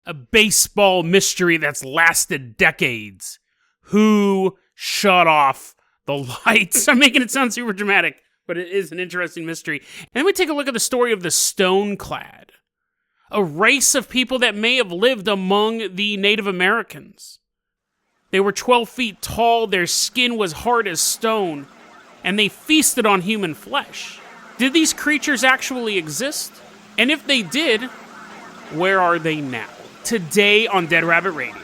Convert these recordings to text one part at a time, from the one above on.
A baseball mystery that's lasted decades. Who shut off the lights? I'm making it sound super dramatic, but it is an interesting mystery. And then we take a look at the story of the Stoneclad, a race of people that may have lived among the Native Americans. They were 12 feet tall, their skin was hard as stone, and they feasted on human flesh. Did these creatures actually exist? And if they did, where are they now? Today on Dead Rabbit Radio.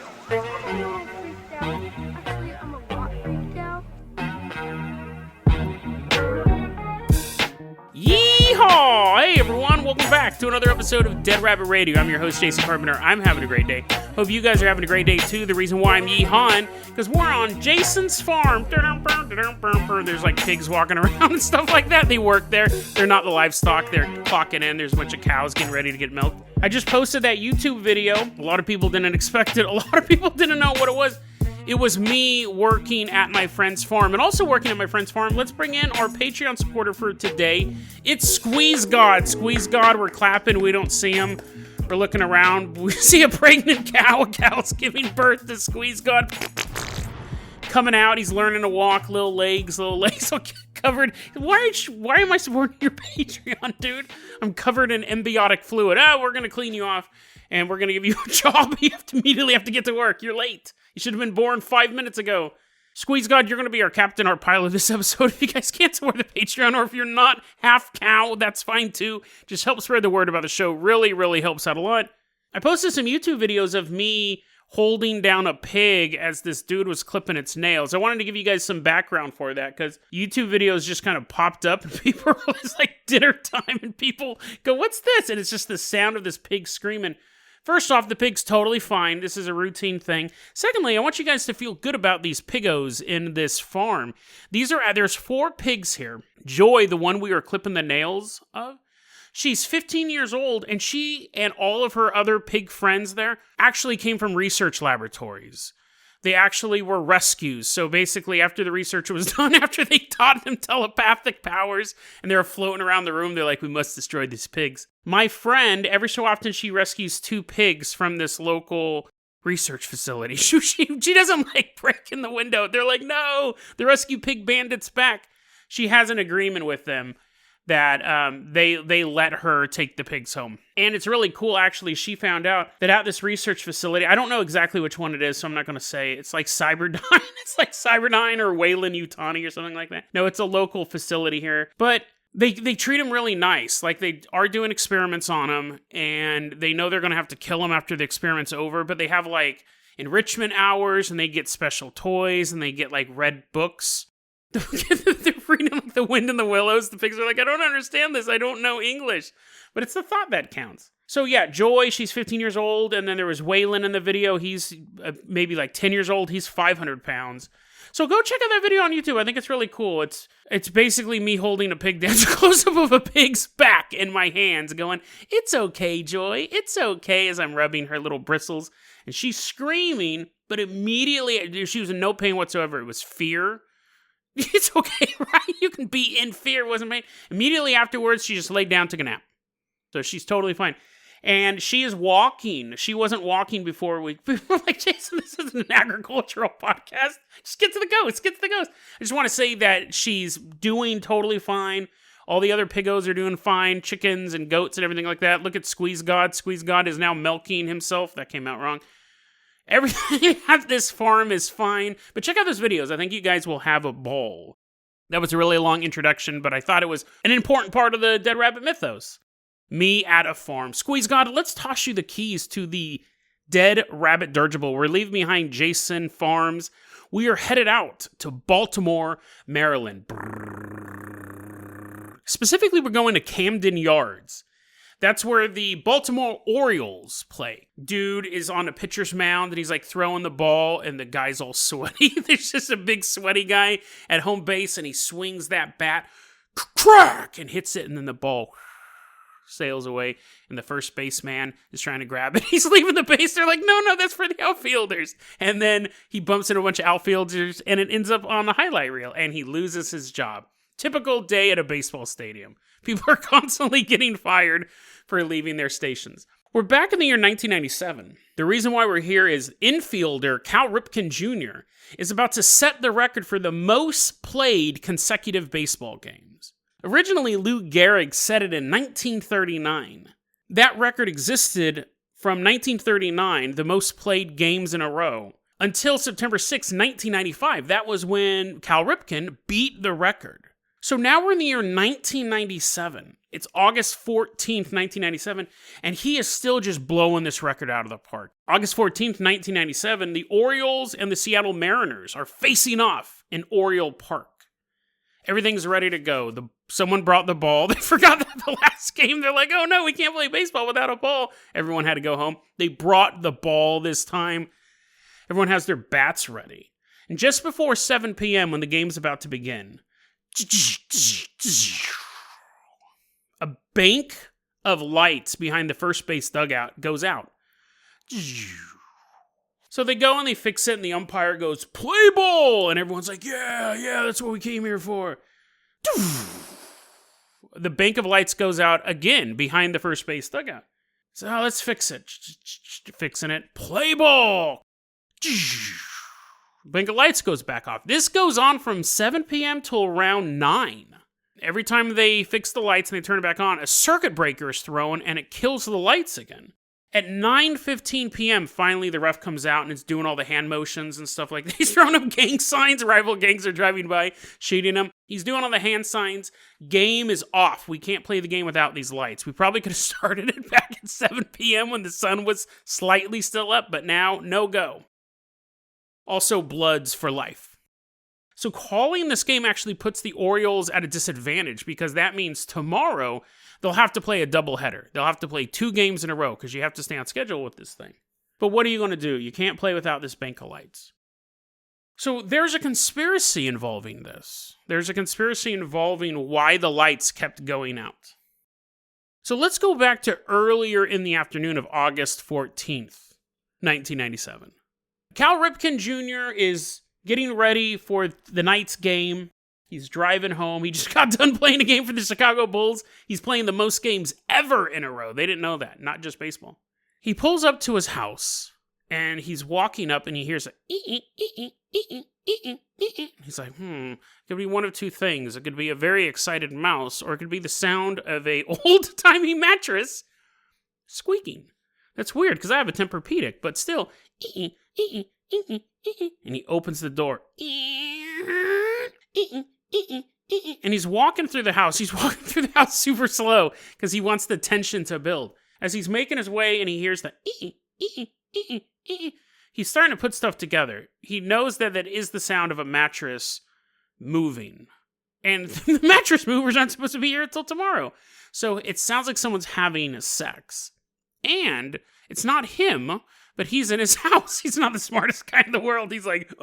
Yeehaw! Hey everyone, welcome back to another episode of Dead Rabbit Radio. I'm your host, Jason Carpenter. I'm having a great day. Hope you guys are having a great day too. The reason why I'm yeehawing, because we're on Jason's farm. There's like pigs walking around and stuff like that. They work there. They're not the livestock. They're clocking in. There's a bunch of cows getting ready to get milked. I just posted that YouTube video. A lot of people didn't expect it. A lot of people didn't know what it was. It was me working at my friend's farm. And also working at my friend's farm, let's bring in our Patreon supporter for today. It's Squeeze God. Squeeze God, we're clapping. We don't see him. We're looking around. We see a pregnant cow. A cow's giving birth to Squeeze God. Coming out. He's learning to walk. Little legs all covered. Why am I supporting your Patreon, dude? I'm covered in embiotic fluid. We're going to clean you off. And we're going to give you a job. You immediately have to get to work. You're late. You should have been born 5 minutes ago. Squeeze God, you're going to be our captain, our pilot this episode. If you guys can't support the Patreon, or if you're not half cow, that's fine too. Just help spread the word about the show. Really, really helps out a lot. I posted some YouTube videos of me holding down a pig as this dude was clipping its nails. I wanted to give you guys some background for that, because YouTube videos just kind of popped up, and people were always like dinner time, and people go, what's this? And it's just the sound of this pig screaming. First off, the pig's totally fine. This is a routine thing. Secondly, I want you guys to feel good about these piggos in this farm. There's 4 pigs here. Joy, the one we were clipping the nails of, she's 15 years old, and she and all of her other pig friends there actually came from research laboratories. They actually were rescues. So basically, after the research was done, after they taught them telepathic powers, and they were floating around the room, they're like, we must destroy these pigs. My friend, every so often, she rescues 2 pigs from this local research facility. She doesn't like breaking the window. They're like, no, the rescue pig bandit's back. She has an agreement with them that they let her take the pigs home. And it's really cool, actually. She found out that at this research facility, I don't know exactly which one it is, so I'm not going to say. It's like Cyberdyne. It's like Cyberdyne or Wayland-Yutani or something like that. No, it's a local facility here. But they treat them really nice. Like, they are doing experiments on them, and they know they're going to have to kill them after the experiment's over, but they have, like, enrichment hours, and they get special toys, and they get, like, red books. They're reading like The Wind in the Willows. The pigs are like, I don't understand this. I don't know English. But it's the thought that counts. So yeah, Joy, she's 15 years old. And then there was Waylon in the video. He's maybe like 10 years old. He's 500 pounds. So go check out that video on YouTube. I think it's really cool. It's basically me holding a pig dance, close-up of a pig's back in my hands, going, it's okay, Joy. It's okay, as I'm rubbing her little bristles. And she's screaming, but immediately, she was in no pain whatsoever. It was fear. It's okay, right? You can be in fear, wasn't me. Immediately afterwards, she just laid down, took a nap. So she's totally fine. And she is walking. She wasn't walking before we were like, Jason, this isn't an agricultural podcast. Just get to the ghost. Get to the ghost. I just want to say that she's doing totally fine. All the other piggos are doing fine. Chickens and goats and everything like that. Look at Squeeze God. Squeeze God is now milking himself. That came out wrong. Everything at this farm is fine, but check out those videos. I think you guys will have a ball. That was a really long introduction, but I thought it was an important part of the Dead Rabbit mythos. Me at a farm. Squeeze God, let's toss you the keys to the Dead Rabbit dirigible. We're leaving behind Jason Farms. We are headed out to Baltimore, Maryland. Specifically, we're going to Camden Yards. That's where the Baltimore Orioles play. Dude is on a pitcher's mound, and he's like throwing the ball, and the guy's all sweaty. There's just a big sweaty guy at home base, and he swings that bat, crack, and hits it, and then the ball sails away, and the first baseman is trying to grab it. He's leaving the base. They're like, no, that's for the outfielders. And then he bumps into a bunch of outfielders, and it ends up on the highlight reel, and he loses his job. Typical day at a baseball stadium. People are constantly getting fired for leaving their stations. We're back in the year 1997. The reason why we're here is infielder Cal Ripken Jr. is about to set the record for the most played consecutive baseball games. Originally, Lou Gehrig set it in 1939. That record existed from 1939, the most played games in a row, until September 6, 1995. That was when Cal Ripken beat the record. So now we're in the year 1997. It's August 14th, 1997, and he is still just blowing this record out of the park. August 14th, 1997, the Orioles and the Seattle Mariners are facing off in Oriole Park. Everything's ready to go. Someone brought the ball. They forgot that the last game. They're like, oh no, we can't play baseball without a ball. Everyone had to go home. They brought the ball this time. Everyone has their bats ready. And just before 7 p.m. when the game's about to begin, a bank of lights behind the first base dugout goes out. So they go and they fix it, and the umpire goes, play ball! And everyone's like, yeah, that's what we came here for. The bank of lights goes out again behind the first base dugout. So let's fix it. Fixing it. Play ball! Bank of lights goes back off. This goes on from 7 p.m. till around 9. Every time they fix the lights and they turn it back on, a circuit breaker is thrown and it kills the lights again. At 9:15 p.m., finally the ref comes out and is doing all the hand motions and stuff like that. He's throwing up gang signs. Rival gangs are driving by, shooting them. He's doing all the hand signs. Game is off. We can't play the game without these lights. We probably could have started it back at 7 p.m. when the sun was slightly still up, but now, no go. Also, bloods for life. So calling this game actually puts the Orioles at a disadvantage because that means tomorrow they'll have to play a doubleheader. They'll have to play 2 games in a row because you have to stay on schedule with this thing. But what are you going to do? You can't play without this bank of lights. So there's a conspiracy involving this. There's a conspiracy involving why the lights kept going out. So let's go back to earlier in the afternoon of August 14th, 1997. Cal Ripken Jr. is getting ready for the night's game. He's driving home. He just got done playing a game for the Chicago Bulls. He's playing the most games ever in a row. They didn't know that, not just baseball. He pulls up to his house, and he's walking up, and he hears a He's like, it could be one of 2 things. It could be a very excited mouse, or it could be the sound of a old-timey mattress squeaking. That's weird, because I have a Tempur-Pedic, but still, and he opens the door. And he's walking through the house. He's walking through the house super slow because he wants the tension to build. As he's making his way and he hears the he's starting to put stuff together. He knows that is the sound of a mattress moving. And the mattress movers aren't supposed to be here until tomorrow. So it sounds like someone's having sex. And it's not him, but he's in his house. He's not the smartest guy in the world. He's like,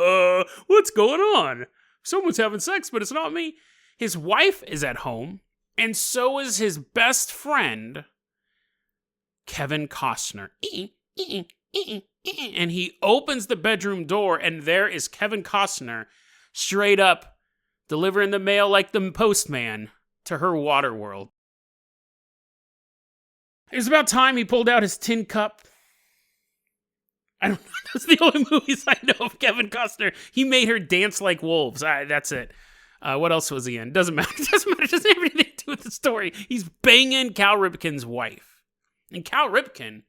what's going on? Someone's having sex, but it's not me. His wife is at home, and so is his best friend, Kevin Costner. And he opens the bedroom door, and there is Kevin Costner, straight up, delivering the mail like the postman to her water world. It was about time he pulled out his tin cup. I don't know. That's the only movies I know of Kevin Costner. He made her dance like wolves. That's it. What else was he in? Doesn't matter. It doesn't have anything to do with the story. He's banging Cal Ripken's wife. And Cal Ripken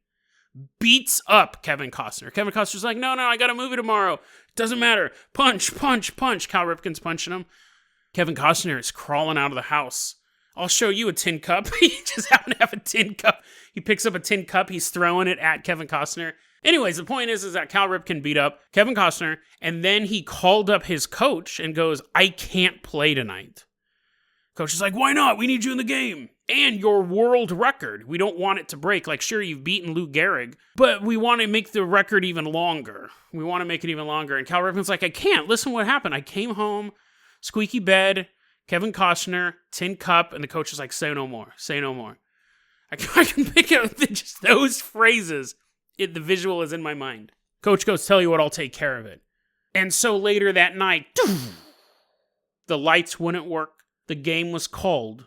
beats up Kevin Costner. Kevin Costner's like, no, I got a movie tomorrow. Doesn't matter. Punch, punch, punch. Cal Ripken's punching him. Kevin Costner is crawling out of the house. I'll show you a tin cup. He just happened to have a tin cup. He picks up a tin cup. He's throwing it at Kevin Costner. Anyways, the point is that Cal Ripken beat up Kevin Costner, and then he called up his coach and goes, I can't play tonight. Coach is like, why not? We need you in the game. And your world record. We don't want it to break. Like, sure, you've beaten Lou Gehrig, but we want to make the record even longer. We want to make it even longer. And Cal Ripken's like, I can't. Listen what happened. I came home, squeaky bed, Kevin Costner, tin cup, and the coach is like, say no more. Say no more. I can pick up just those phrases. The visual is in my mind. Coach goes, tell you what, I'll take care of it. And so later that night, the lights wouldn't work. The game was called.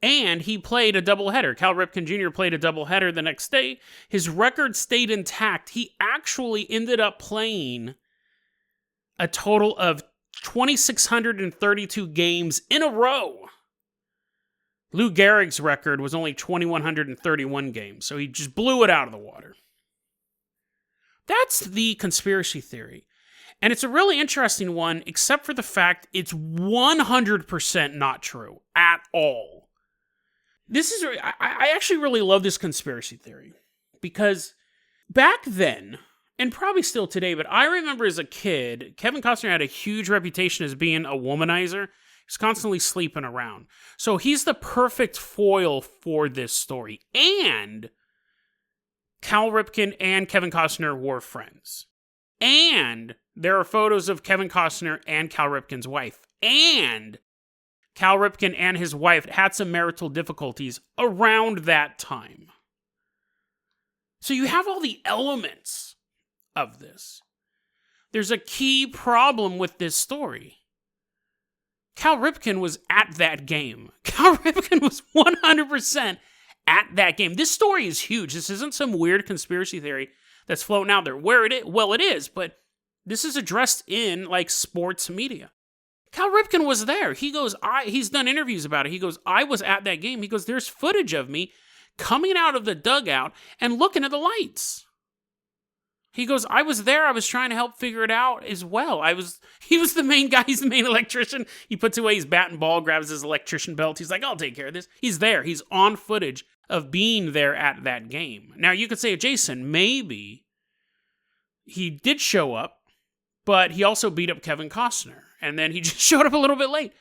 And he played a doubleheader. Cal Ripken Jr. played a doubleheader the next day. His record stayed intact. He actually ended up playing a total of 2,632 games in a row. Lou Gehrig's record was only 2,131 games, so he just blew it out of the water. That's the conspiracy theory. And it's a really interesting one, except for the fact it's 100% not true at all. I actually really love this conspiracy theory, because back then, and probably still today, but I remember as a kid, Kevin Costner had a huge reputation as being a womanizer. He's constantly sleeping around. So he's the perfect foil for this story. And Cal Ripken and Kevin Costner were friends. And there are photos of Kevin Costner and Cal Ripken's wife. And Cal Ripken and his wife had some marital difficulties around that time. So you have all the elements of this. There's a key problem with this story. Cal Ripken was at that game. Cal Ripken was 100% at that game. This story is huge. This isn't some weird conspiracy theory that's floating out there. It is, but this is addressed in like sports media. Cal Ripken was there. He goes, he's done interviews about it. He goes, I was at that game. He goes, there's footage of me coming out of the dugout and looking at the lights. He goes, I was there. I was trying to help figure it out as well. He was the main guy. He's the main electrician. He puts away his bat and ball, grabs his electrician belt. He's like, I'll take care of this. He's there. He's on footage of being there at that game. Now, you could say, Jason, maybe he did show up, but he also beat up Kevin Costner. And then he just showed up a little bit late.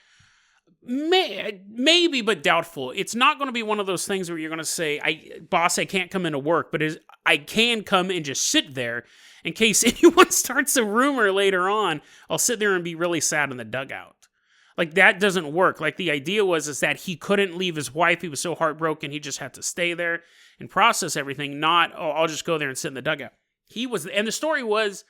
Maybe, but doubtful. It's not going to be one of those things where you're going to say, boss, I can't come into work, but I can come and just sit there in case anyone starts a rumor later on. I'll sit there and be really sad in the dugout. Like, that doesn't work. Like, the idea was that he couldn't leave his wife. He was so heartbroken, he just had to stay there and process everything, not, I'll just go there and sit in the dugout. And the story was,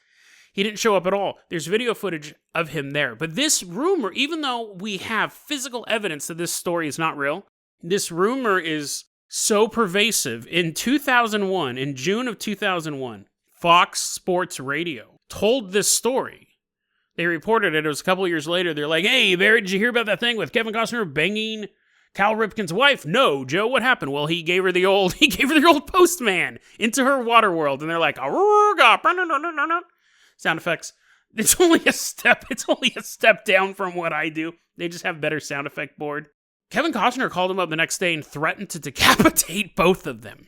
he didn't show up at all. There's video footage of him there. But this rumor, even though we have physical evidence that this story is not real, this rumor is so pervasive. In 2001, in June of 2001, Fox Sports Radio told this story. They reported it. It was a couple of years later. They're like, hey, Barry, did you hear about that thing with Kevin Costner banging Cal Ripken's wife? No, Joe, what happened? Well, he gave her the old postman into her water world. And they're like, sound effects. It's only a step down from what I do. They just have better sound effect board. Kevin Costner called him up the next day and threatened to decapitate both of them.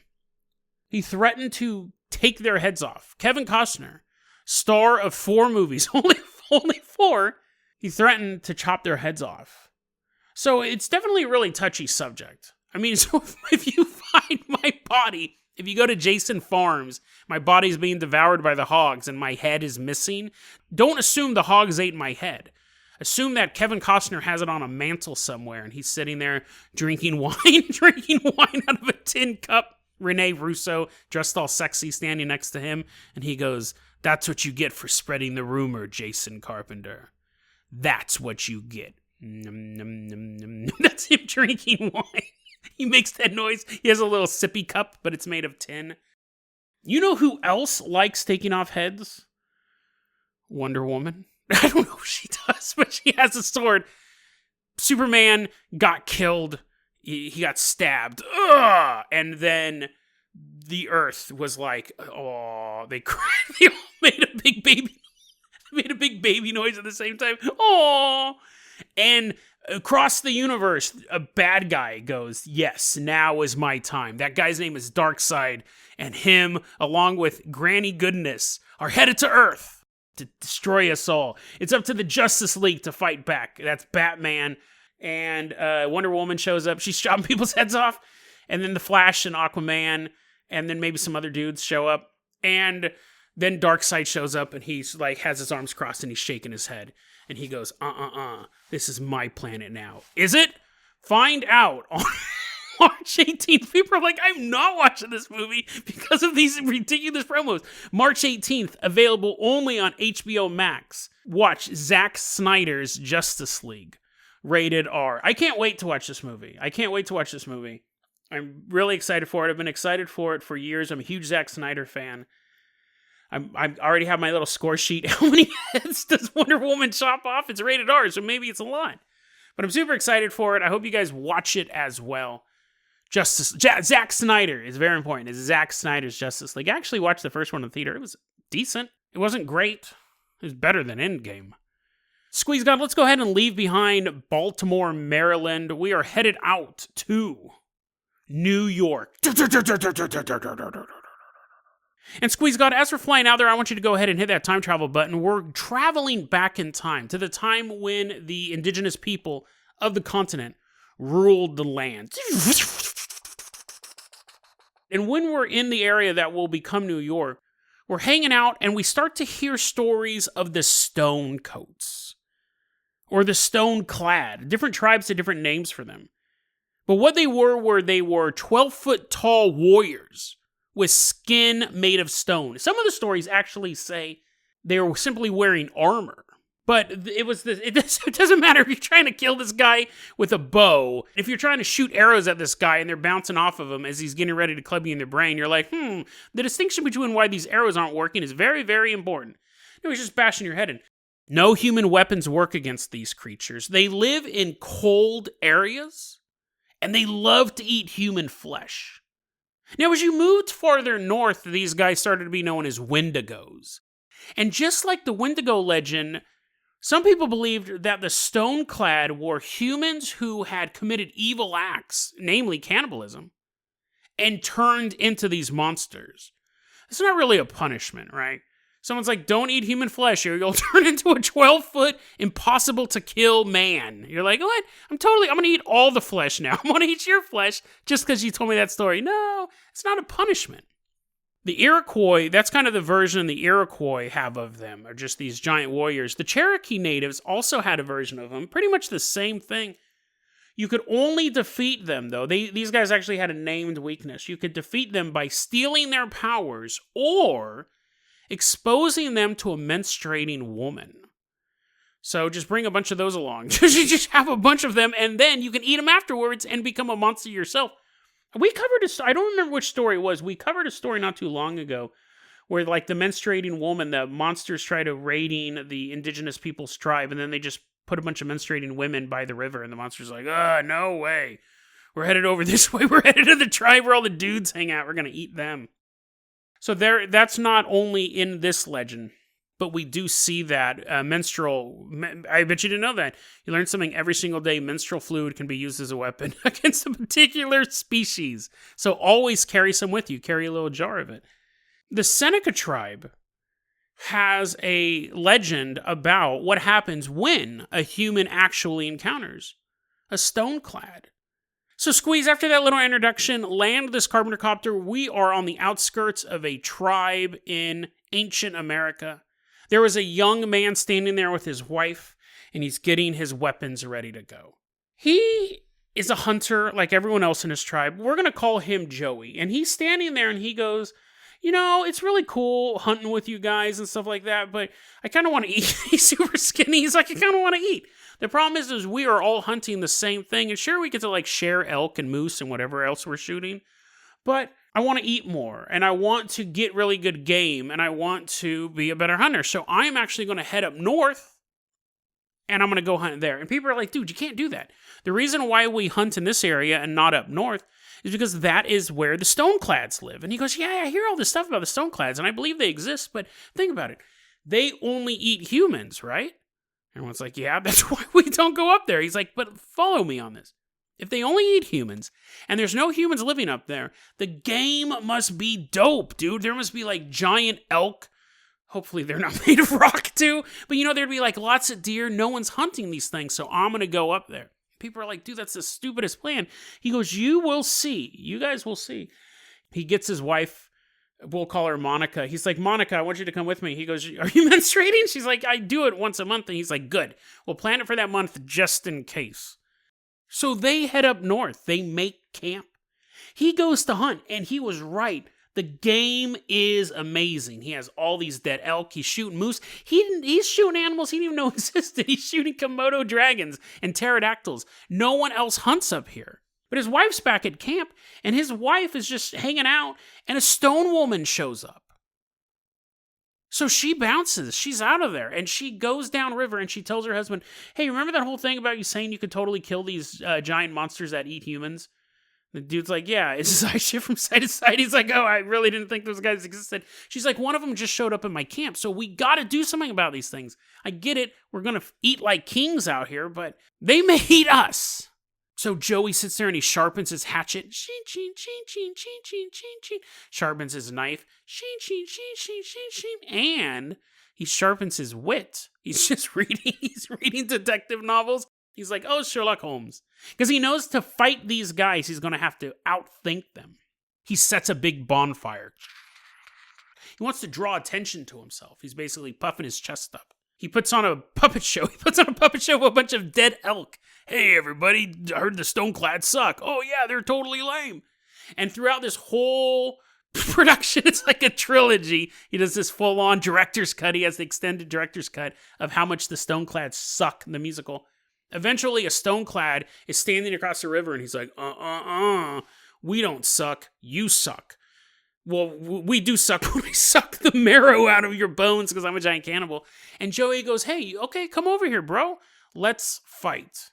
He threatened to take their heads off. Kevin Costner, star of 4 movies, only 4, he threatened to chop their heads off. So it's definitely a really touchy subject. I mean, so if you find my body, if you go to Jason Farms, my body's being devoured by the hogs and my head is missing, don't assume the hogs ate my head. Assume that Kevin Costner has it on a mantle somewhere and he's sitting there drinking wine out of a tin cup. Rene Russo, dressed all sexy, standing next to him, and he goes, that's what you get for spreading the rumor, Jason Carpenter. That's what you get. Nom, nom, nom, nom. That's him drinking wine. He makes that noise. He has a little sippy cup, but it's made of tin. You know who else likes taking off heads? Wonder Woman. I don't know if she does, but she has a sword. Superman got killed. He got stabbed. Ugh! And then the Earth was like, oh, they cried. They all made a big baby noise at the same time. Oh! And across the universe, a bad guy goes, yes, now is my time. That guy's name is Darkseid, and him, along with Granny Goodness, are headed to Earth to destroy us all. It's up to the Justice League to fight back. That's Batman, and Wonder Woman shows up. She's chopping people's heads off, and then the Flash and Aquaman, and then maybe some other dudes show up, and then Darkseid shows up, and he's like has his arms crossed, and he's shaking his head. And he goes, this is my planet now. Is it? Find out on March 18th. People are like, I'm not watching this movie because of these ridiculous promos. March 18th, available only on HBO Max. Watch Zack Snyder's Justice League. Rated R. I can't wait to watch this movie. I'm really excited for it. I've been excited for it for years. I'm a huge Zack Snyder fan. I already have my little score sheet. How many heads does Wonder Woman chop off? It's rated R, so maybe it's a lot. But I'm super excited for it. I hope you guys watch it as well. Zack Snyder is very important. It's Zack Snyder's Justice League. I actually watched the first one in the theater. It was decent. It wasn't great. It was better than Endgame. Squeeze God, let's go ahead and leave behind Baltimore, Maryland. We are headed out to New York. And Squeeze God, as we're flying out there, I want you to go ahead and hit that time travel button. We're traveling back in time to the time when the indigenous people of the continent ruled the land. And when we're in the area that will become New York, we're hanging out and we start to hear stories of the Stonecoats. Or the Stoneclad. Different tribes had different names for them. But what they were 12-foot tall warriors with skin made of stone. Some of the stories actually say they were simply wearing armor. But it doesn't matter if you're trying to kill this guy with a bow. If you're trying to shoot arrows at this guy and they're bouncing off of him as he's getting ready to club you in the brain, you're like, the distinction between why these arrows aren't working is very, very important. No, he's just bashing your head in. No human weapons work against these creatures. They live in cold areas, and they love to eat human flesh. Now, as you moved farther north, these guys started to be known as Wendigos. And just like the Wendigo legend, some people believed that the Stoneclad were humans who had committed evil acts, namely cannibalism, and turned into these monsters. It's not really a punishment, right? Someone's like, don't eat human flesh or you'll turn into a 12-foot impossible to kill man. You're like, what? I'm going to eat all the flesh now. I'm going to eat your flesh just because you told me that story. No, it's not a punishment. The Iroquois, that's kind of the version the Iroquois have of them, are just these giant warriors. The Cherokee natives also had a version of them, pretty much the same thing. You could only defeat them, though. These guys actually had a named weakness. You could defeat them by stealing their powers or exposing them to a menstruating woman. So just bring a bunch of those along. Just have a bunch of them, and then you can eat them afterwards and become a monster yourself. We covered I don't remember which story it was. We covered a story not too long ago where, like, the menstruating woman, the monsters try to raiding the indigenous people's tribe, and then they just put a bunch of menstruating women by the river, and the monster's like, no way. We're headed over this way. We're headed to the tribe where all the dudes hang out. We're going to eat them. So that's not only in this legend, but we do see that menstrual... I bet you didn't know that. You learn something every single day. Menstrual fluid can be used as a weapon against a particular species. So always carry some with you. Carry a little jar of it. The Seneca tribe has a legend about what happens when a human actually encounters a Stoneclad. So Squeeze, after that little introduction, land this Carpenter copter. We are on the outskirts of a tribe in ancient America. There was a young man standing there with his wife, and he's getting his weapons ready to go. He is a hunter like everyone else in his tribe. We're going to call him Joey. And he's standing there and he goes, it's really cool hunting with you guys and stuff like that, but I kind of want to eat. He's super skinny. He's like, I kind of want to eat. The problem is we are all hunting the same thing, and sure, we get to, like, share elk and moose and whatever else we're shooting, but I want to eat more, and I want to get really good game, and I want to be a better hunter, so I'm actually going to head up north, and I'm going to go hunt there. And people are like, dude, you can't do that. The reason why we hunt in this area and not up north is because that is where the Stoneclads live. And he goes, yeah, I hear all this stuff about the Stoneclads, and I believe they exist, but think about it. They only eat humans, right? Everyone's like, yeah, that's why we don't go up there. He's like, but follow me on this. If they only eat humans, and there's no humans living up there, the game must be dope, dude. There must be, like, giant elk. Hopefully they're not made of rock, too. But, there'd be, like, lots of deer. No one's hunting these things, so I'm going to go up there. People are like, dude, that's the stupidest plan. He goes, you will see. You guys will see. He gets his wife. We'll call her Monica. He's like, Monica, I want you to come with me. He goes, are you menstruating? She's like, I do it once a month. And he's like, good. We'll plan it for that month just in case. So they head up north. They make camp. He goes to hunt, and he was right. The game is amazing. He has all these dead elk. He's shooting moose. He's shooting animals he didn't even know existed. He's shooting Komodo dragons and pterodactyls. No one else hunts up here. But his wife's back at camp, and his wife is just hanging out, and a stone woman shows up. So she bounces. She's out of there, and she goes downriver, and she tells her husband, hey, remember that whole thing about you saying you could totally kill these giant monsters that eat humans? The dude's like, yeah, it's his eye shift from side to side. He's like, oh, I really didn't think those guys existed. She's like, one of them just showed up in my camp, so we gotta do something about these things. I get it, we're gonna eat like kings out here, but they may eat us. So Joey sits there and he sharpens his hatchet. Sheen, sheen, sheen, sheen, sheen, sheen, sheen, sheen. Sharpens his knife. Sheen, sheen, sheen, sheen, sheen, sheen. And he sharpens his wit. He's just reading. He's reading detective novels. He's like, oh, Sherlock Holmes. Because he knows to fight these guys, he's going to have to outthink them. He sets a big bonfire. He wants to draw attention to himself. He's basically puffing his chest up. He puts on a puppet show. He puts on a puppet show of a bunch of dead elk. Hey, everybody, I heard the Stoneclad suck. Oh, yeah, they're totally lame. And throughout this whole production, it's like a trilogy. He does this full-on director's cut. He has the extended director's cut of how much the Stoneclad suck in the musical. Eventually, a Stoneclad is standing across the river, and he's like, we don't suck, you suck. Well, we do suck when we suck the marrow out of your bones because I'm a giant cannibal. And Joey goes, hey, okay, come over here, bro. Let's fight.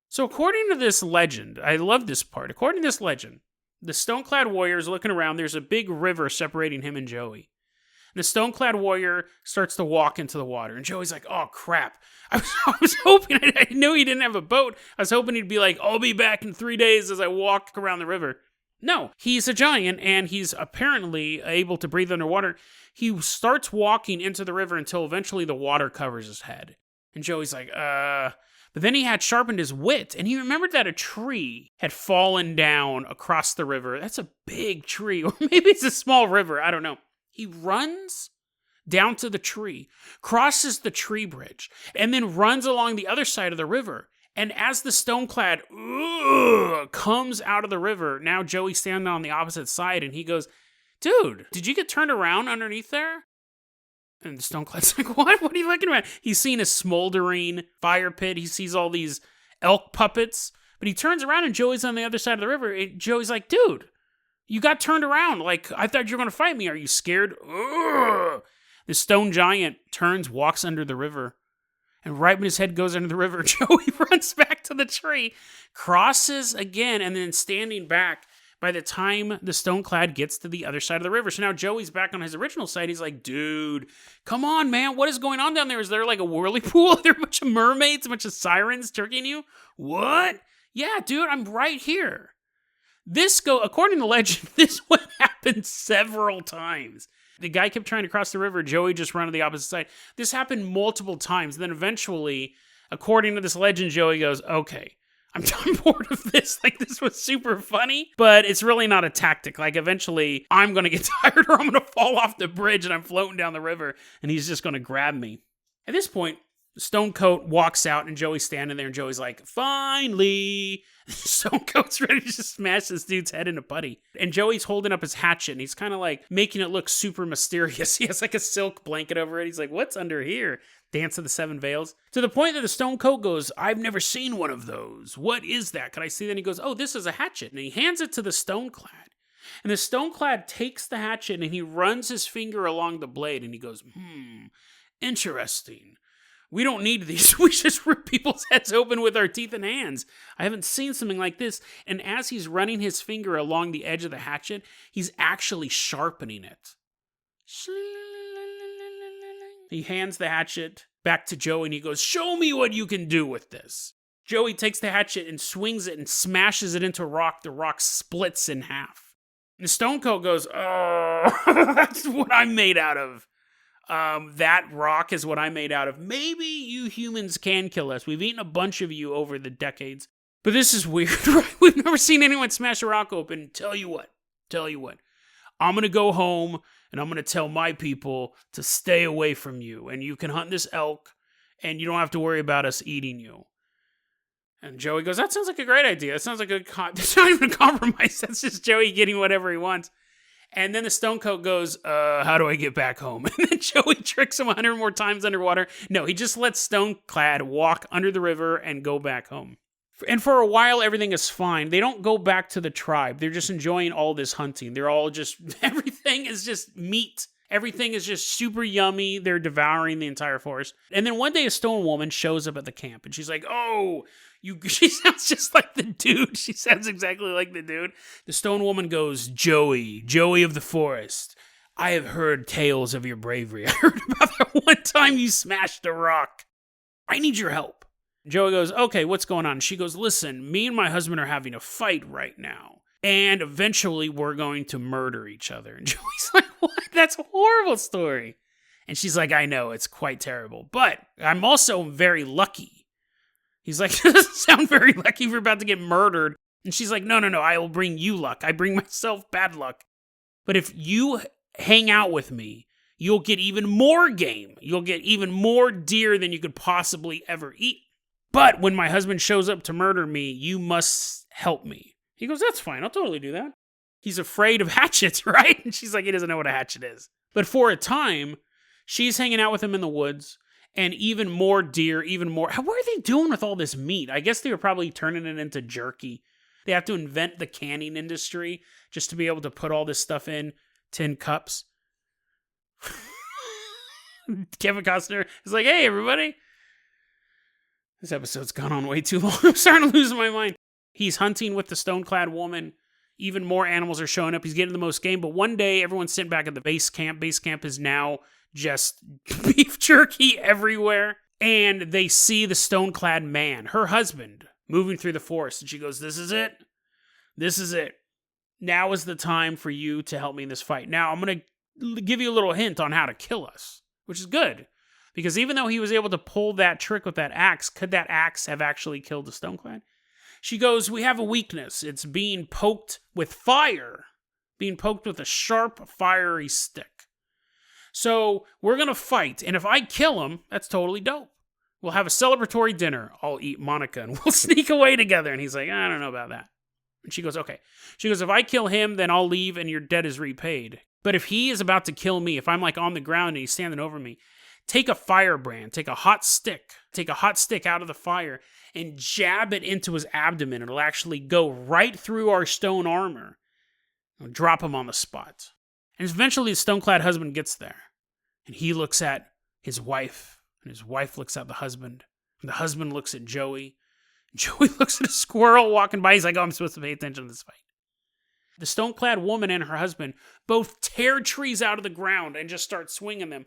So according to this legend, I love this part. According to this legend, the Stoneclad warrior is looking around. There's a big river separating him and Joey. And the Stoneclad warrior starts to walk into the water. And Joey's like, oh, crap. I was hoping, I knew he didn't have a boat. I was hoping he'd be like, I'll be back in 3 days as I walk around the river. No, he's a giant, and he's apparently able to breathe underwater. He starts walking into the river until eventually the water covers his head. And Joey's like, But then he had sharpened his wit, and he remembered that a tree had fallen down across the river. That's a big tree, or maybe it's a small river, I don't know. He runs down to the tree, crosses the tree bridge, and then runs along the other side of the river. And as the Stoneclad comes out of the river, now Joey's standing on the opposite side, and he goes, dude, did you get turned around underneath there? And the Stoneclad's like, what? What are you looking at? He's seen a smoldering fire pit. He sees all these elk puppets. But he turns around, and Joey's on the other side of the river. And Joey's like, dude, you got turned around. Like, I thought you were going to fight me. Are you scared? Ugh. The stone giant turns, walks under the river. And right when his head goes under the river, Joey runs back to the tree, crosses again, and then standing back by the time the Stoneclad gets to the other side of the river. So now Joey's back on his original side. He's like, dude, come on, man. What is going on down there? Is there like a whirlpool? Are there a bunch of mermaids, a bunch of sirens turkeying you? What? Yeah, dude, I'm right here. According to legend, this one happened several times. The guy kept trying to cross the river. Joey just ran to the opposite side. This happened multiple times. Then eventually, according to this legend, Joey goes, okay, I'm bored of this. Like, this was super funny, but it's really not a tactic. Like, eventually, I'm going to get tired or I'm going to fall off the bridge and I'm floating down the river and he's just going to grab me. At this point, Stonecoat walks out and Joey's standing there and Joey's like, finally. Stonecoat's ready to just smash this dude's head in a putty. And Joey's holding up his hatchet and he's kind of like making it look super mysterious. He has like a silk blanket over it. He's like, what's under here? Dance of the Seven Veils. To the point that the Stonecoat goes, I've never seen one of those. What is that? Can I see that? And he goes, oh, this is a hatchet. And he hands it to the Stoneclad. And the Stoneclad takes the hatchet and he runs his finger along the blade and he goes, interesting. We don't need these. We just rip people's heads open with our teeth and hands. I haven't seen something like this. And as he's running his finger along the edge of the hatchet, he's actually sharpening it. He hands the hatchet back to Joey and he goes, show me what you can do with this. Joey takes the hatchet and swings it and smashes it into rock. The rock splits in half. And Stonecoat goes, oh, that's what I'm made out of. That rock is what I'm made out of. Maybe you humans can kill us. We've eaten a bunch of you over the decades. But this is weird, right? We've never seen anyone smash a rock open. Tell you what. I'm going to go home and I'm going to tell my people to stay away from you. And you can hunt this elk and you don't have to worry about us eating you. And Joey goes, that sounds like a great idea. That sounds like that's not even a compromise. That's just Joey getting whatever he wants. And then the Stonecoat goes, how do I get back home? And then Joey tricks him 100 more times underwater. No, he just lets Stoneclad walk under the river and go back home. And for a while, everything is fine. They don't go back to the tribe. They're just enjoying all this hunting. They're all just, everything is just meat. Everything is just super yummy. They're devouring the entire forest. And then one day a stone woman shows up at the camp and she's like, she sounds just like the dude. She sounds exactly like the dude. The stone woman goes, Joey of the forest, I have heard tales of your bravery. I heard about that one time you smashed a rock. I need your help. Joey goes, okay, what's going on? She goes, listen, me and my husband are having a fight right now. And eventually we're going to murder each other. And Joey's like, what? That's a horrible story. And she's like, I know, it's quite terrible. But I'm also very lucky. He's like, it doesn't sound very lucky. We're about to get murdered. And she's like, no, I will bring you luck. I bring myself bad luck. But if you hang out with me, you'll get even more game. You'll get even more deer than you could possibly ever eat. But when my husband shows up to murder me, you must help me. He goes, that's fine. I'll totally do that. He's afraid of hatchets, right? And she's like, he doesn't know what a hatchet is. But for a time, she's hanging out with him in the woods. And even more deer, what are they doing with all this meat? I guess they were probably turning it into jerky. They have to invent the canning industry just to be able to put all this stuff in tin cups. Kevin Costner is like, hey, everybody. This episode's gone on way too long. I'm starting to lose my mind. He's hunting with the Stoneclad woman. Even more animals are showing up. He's getting the most game. But one day, everyone's sitting back at the base camp. Base camp is now just beef jerky everywhere. And they see the Stoneclad man, her husband, moving through the forest. And she goes, this is it. This is it. Now is the time for you to help me in this fight. Now, I'm going to give you a little hint on how to kill us, which is good. Because even though he was able to pull that trick with that axe, could that axe have actually killed the Stoneclad? She goes, we have a weakness. It's being poked with fire. Being poked with a sharp, fiery stick. So we're going to fight. And if I kill him, that's totally dope. We'll have a celebratory dinner. I'll eat Monica and we'll sneak away together. And he's like, I don't know about that. And she goes, okay. She goes, if I kill him, then I'll leave and your debt is repaid. But if he is about to kill me, if I'm like on the ground and he's standing over me, take a firebrand, take a hot stick out of the fire and jab it into his abdomen. It'll actually go right through our stone armor. I'll drop him on the spot. And eventually the Stoneclad husband gets there. And he looks at his wife. And his wife looks at the husband. And the husband looks at Joey. And Joey looks at a squirrel walking by. He's like, oh, I'm supposed to pay attention to this fight. The Stoneclad woman and her husband both tear trees out of the ground and just start swinging them.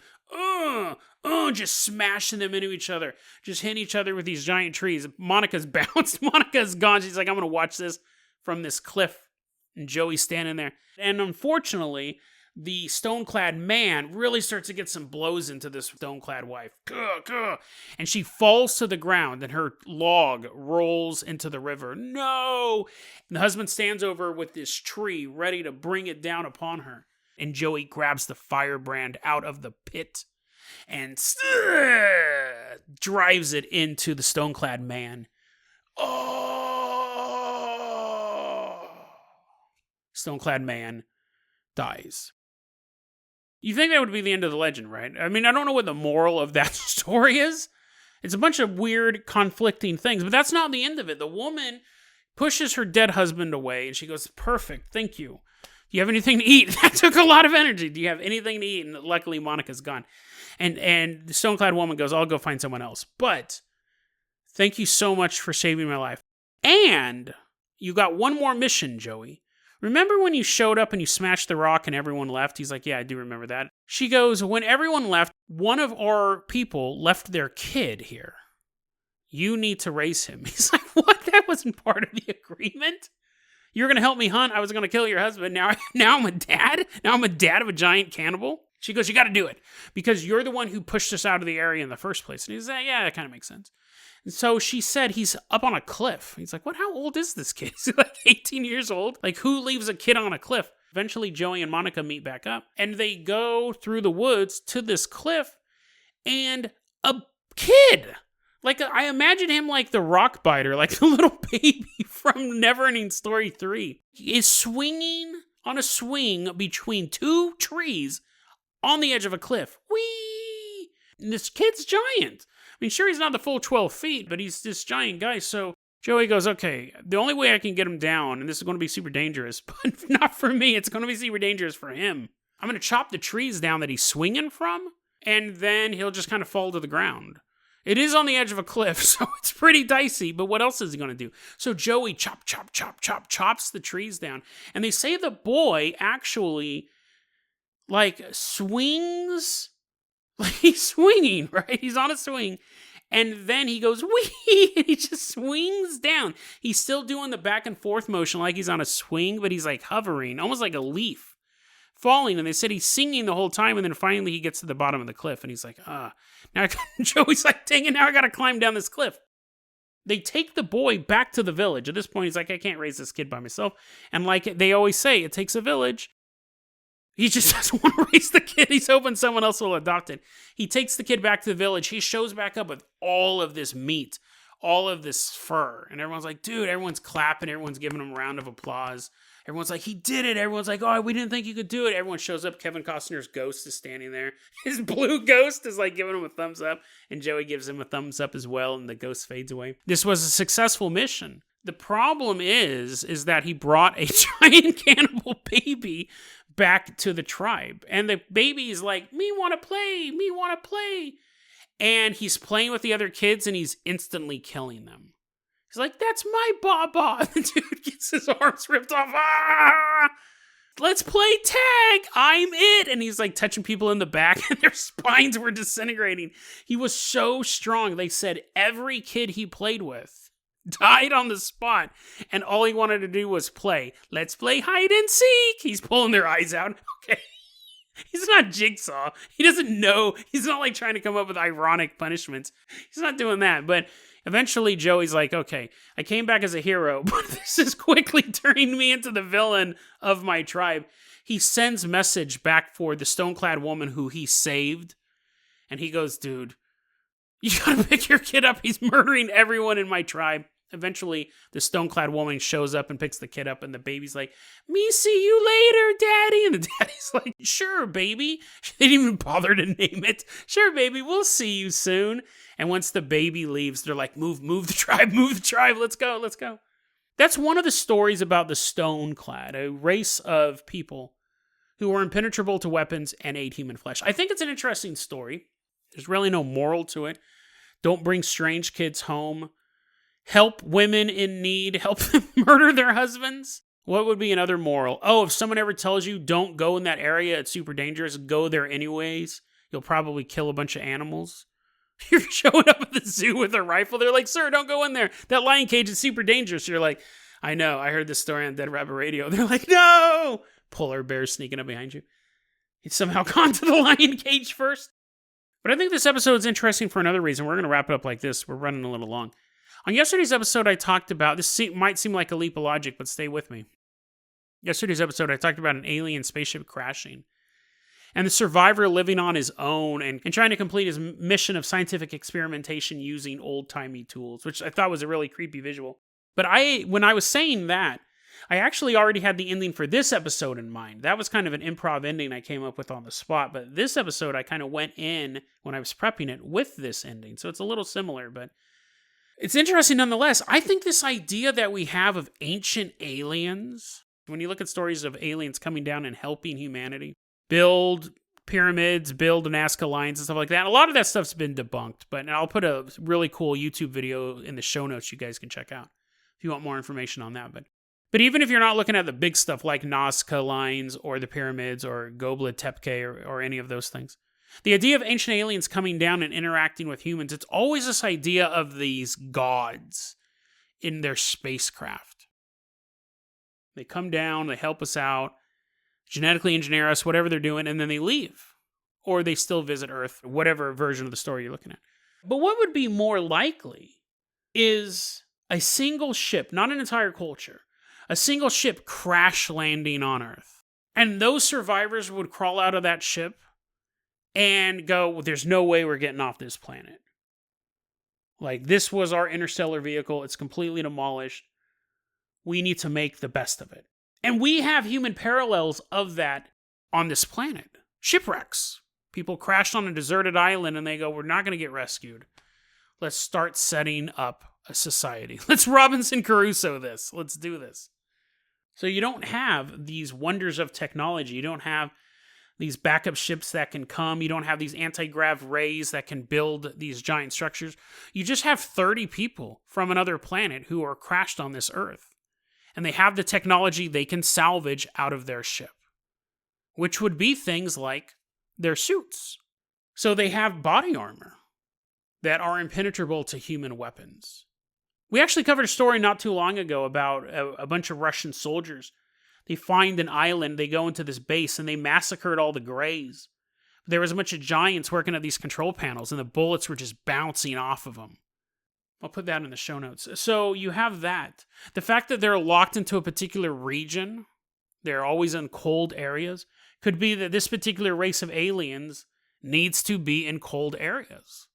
Just smashing them into each other. Just hitting each other with these giant trees. Monica's bounced. Monica's gone. She's like, I'm going to watch this from this cliff. And Joey's standing there. And unfortunately, the Stoneclad man really starts to get some blows into this Stoneclad wife. And she falls to the ground and her log rolls into the river. No! And the husband stands over with this tree ready to bring it down upon her. And Joey grabs the firebrand out of the pit and drives it into the Stoneclad man. Stoneclad man dies. You think that would be the end of the legend, right? I mean, I don't know what the moral of that story is. It's a bunch of weird, conflicting things, but that's not the end of it. The woman pushes her dead husband away, and she goes, perfect, thank you. Do you have anything to eat? That took a lot of energy. Do you have anything to eat? And luckily, Monica's gone. And the Stoneclad woman goes, I'll go find someone else. But thank you so much for saving my life. And you got one more mission, Joey. Remember when you showed up and you smashed the rock and everyone left? He's like, yeah, I do remember that. She goes, when everyone left, one of our people left their kid here. You need to raise him. He's like, what? That wasn't part of the agreement? You're going to help me hunt. I was going to kill your husband. Now I'm a dad? Now I'm a dad of a giant cannibal? She goes, you got to do it. Because you're the one who pushed us out of the area in the first place. And he's like, yeah, that kind of makes sense. And so she said he's up on a cliff. He's like, what? How old is this kid? Is he like 18 years old? Like, who leaves a kid on a cliff? Eventually, Joey and Monica meet back up. And they go through the woods to this cliff. And a kid, like, I imagine him like the rock biter, like the little baby from Neverending Story 3, is swinging on a swing between two trees on the edge of a cliff. Whee! And this kid's giant. I mean, sure, he's not the full 12 feet, but he's this giant guy. So Joey goes, okay, the only way I can get him down, and this is going to be super dangerous, but not for me, it's going to be super dangerous for him. I'm going to chop the trees down that he's swinging from, and then he'll just kind of fall to the ground. It is on the edge of a cliff, so it's pretty dicey, but what else is he going to do? So Joey chops the trees down, and they say the boy actually, like, swings, like he's swinging, right? He's on a swing, and then he goes, wee, and he just swings down. He's still doing the back and forth motion like he's on a swing, but he's like hovering, almost like a leaf, falling. And they said he's singing the whole time, and then finally he gets to the bottom of the cliff, and he's like, now Joey's like, dang it, now I gotta climb down this cliff. They take the boy back to the village. At this point, he's like, I can't raise this kid by myself. And like they always say, it takes a village. He just doesn't want to raise the kid. He's hoping someone else will adopt it. He takes the kid back to the village. He shows back up with all of this meat, all of this fur. And everyone's like, dude, everyone's clapping. Everyone's giving him a round of applause. Everyone's like, he did it. Everyone's like, oh, we didn't think you could do it. Everyone shows up. Kevin Costner's ghost is standing there. His blue ghost is like giving him a thumbs up. And Joey gives him a thumbs up as well. And the ghost fades away. This was a successful mission. The problem is that he brought a giant cannibal baby back to the tribe. And the baby is like, me want to play. And he's playing with the other kids and he's instantly killing them. He's like, that's my Baba. The dude gets his arms ripped off. Ah! Let's play tag. I'm it. And he's like touching people in the back and their spines were disintegrating. He was so strong. They said every kid he played with died on the spot, and all he wanted to do was play. Let's play hide and seek. He's pulling their eyes out. Okay. He's not Jigsaw. He doesn't know. He's not like trying to come up with ironic punishments. He's not doing that. But eventually Joey's like, okay, I came back as a hero, but this is quickly turning me into the villain of my tribe. He sends message back for the Stoneclad woman who he saved. And he goes, dude, you gotta pick your kid up. He's murdering everyone in my tribe. Eventually, the Stoneclad woman shows up and picks the kid up, and the baby's like, me see you later, daddy. And the daddy's like, sure, baby. They didn't even bother to name it. Sure, baby, we'll see you soon. And once the baby leaves, they're like, move the tribe, let's go. That's one of the stories about the Stoneclad, a race of people who were impenetrable to weapons and ate human flesh. I think it's an interesting story. There's really no moral to it. Don't bring strange kids home. Help women in need. Help them murder their husbands. What would be another moral? Oh, if someone ever tells you don't go in that area, it's super dangerous, go there anyways. You'll probably kill a bunch of animals. You're showing up at the zoo with a rifle. They're like, sir, don't go in there. That lion cage is super dangerous. You're like, I know. I heard this story on Dead Rabbit Radio. They're like, no. Polar bear sneaking up behind you. He's somehow gone to the lion cage first. But I think this episode is interesting for another reason. We're going to wrap it up like this. We're running a little long. On yesterday's episode, I talked about, might seem like a leap of logic, but stay with me. Yesterday's episode, I talked about an alien spaceship crashing. And the survivor living on his own and trying to complete his mission of scientific experimentation using old-timey tools, which I thought was a really creepy visual. But when I was saying that, I actually already had the ending for this episode in mind. That was kind of an improv ending I came up with on the spot. But this episode, I kind of went in when I was prepping it with this ending. So it's a little similar, but it's interesting nonetheless. I think this idea that we have of ancient aliens, when you look at stories of aliens coming down and helping humanity, build pyramids, build Nazca lines and stuff like that, a lot of that stuff's been debunked. But I'll put a really cool YouTube video in the show notes you guys can check out if you want more information on that. But even if you're not looking at the big stuff like Nazca lines or the pyramids or Göbekli Tepe or any of those things, the idea of ancient aliens coming down and interacting with humans, it's always this idea of these gods in their spacecraft. They come down, they help us out, genetically engineer us, whatever they're doing, and then they leave. Or they still visit Earth, whatever version of the story you're looking at. But what would be more likely is a single ship, not an entire culture, a single ship crash landing on Earth. And those survivors would crawl out of that ship and go, well, there's no way we're getting off this planet. Like, this was our interstellar vehicle. It's completely demolished. We need to make the best of it. And we have human parallels of that on this planet. Shipwrecks. People crashed on a deserted island and they go, we're not going to get rescued. Let's start setting up a society. Let's Robinson Crusoe this. Let's do this. So you don't have these wonders of technology. You don't have these backup ships that can come. You don't have these anti-grav rays that can build these giant structures. You just have 30 people from another planet who are crashed on this Earth. And they have the technology they can salvage out of their ship, which would be things like their suits. So they have body armor that are impenetrable to human weapons. We actually covered a story not too long ago about a bunch of Russian soldiers. They find an island, they go into this base, and they massacred all the Greys. There was a bunch of giants working at these control panels, and the bullets were just bouncing off of them. I'll put that in the show notes. So you have that. The fact that they're locked into a particular region, they're always in cold areas, could be that this particular race of aliens needs to be in cold areas.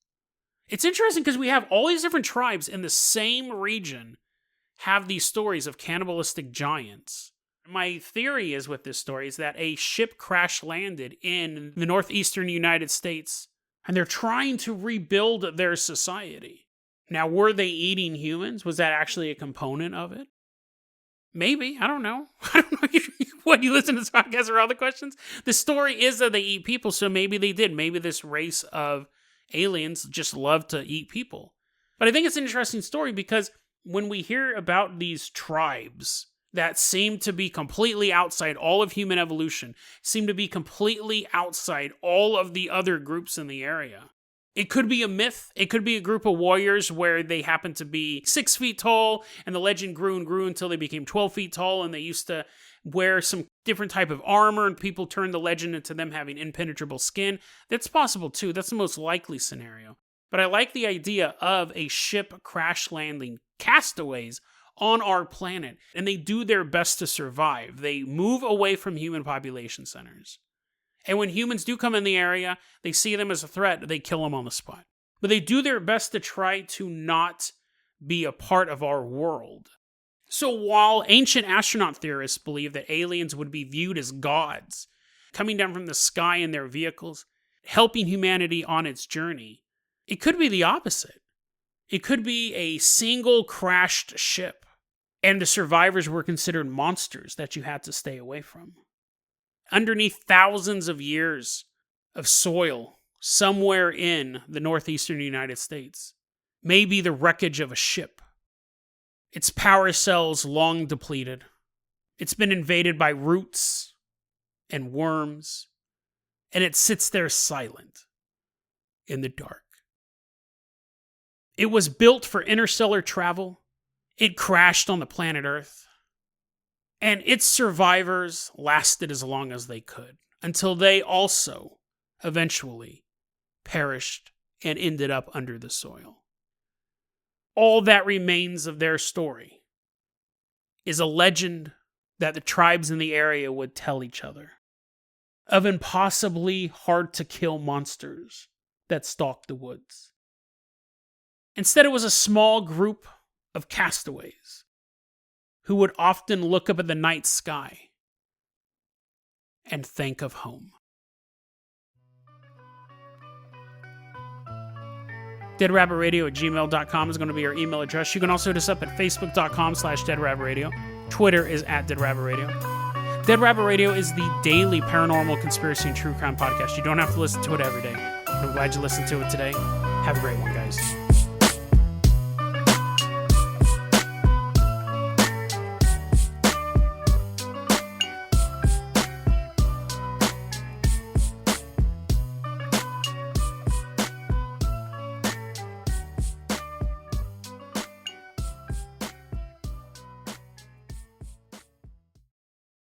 It's interesting because we have all these different tribes in the same region have these stories of cannibalistic giants. My theory is with this story is that a ship crash landed in the northeastern United States and they're trying to rebuild their society. Now, were they eating humans? Was that actually a component of it? Maybe. I don't know. I don't know. What, you listen to this podcast or all the questions? The story is that they eat people, so maybe they did. Maybe this race of aliens just love to eat people. But I think it's an interesting story because when we hear about these tribes that seem to be completely outside all of human evolution, seem to be completely outside all of the other groups in the area. It could be a myth. It could be a group of warriors where they happen to be 6 feet tall and the legend grew and grew until they became 12 feet tall and they used to wear some different type of armor and people turned the legend into them having impenetrable skin. That's possible too. That's the most likely scenario. But I like the idea of a ship crash landing castaways on our planet, and they do their best to survive. They move away from human population centers. And when humans do come in the area, they see them as a threat, they kill them on the spot. But they do their best to try to not be a part of our world. So while ancient astronaut theorists believe that aliens would be viewed as gods, coming down from the sky in their vehicles, helping humanity on its journey, it could be the opposite. It could be a single crashed ship, and the survivors were considered monsters that you had to stay away from. Underneath thousands of years of soil, somewhere in the northeastern United States, may be the wreckage of a ship. Its power cells long depleted. It's been invaded by roots and worms, and it sits there silent in the dark. It was built for interstellar travel. It crashed on the planet Earth. And its survivors lasted as long as they could, until they also eventually perished and ended up under the soil. All that remains of their story is a legend that the tribes in the area would tell each other of impossibly hard-to-kill monsters that stalked the woods. Instead, it was a small group of castaways who would often look up at the night sky and think of home. DeadRabbitRadio@gmail.com is going to be our email address. You can also hit us up at Facebook.com/DeadRabbitRadio. Twitter is @DeadRabbitRadio. Dead Rabbit Radio is the daily paranormal conspiracy and true crime podcast. You don't have to listen to it every day. I'm glad you listened to it today. Have a great one, guys.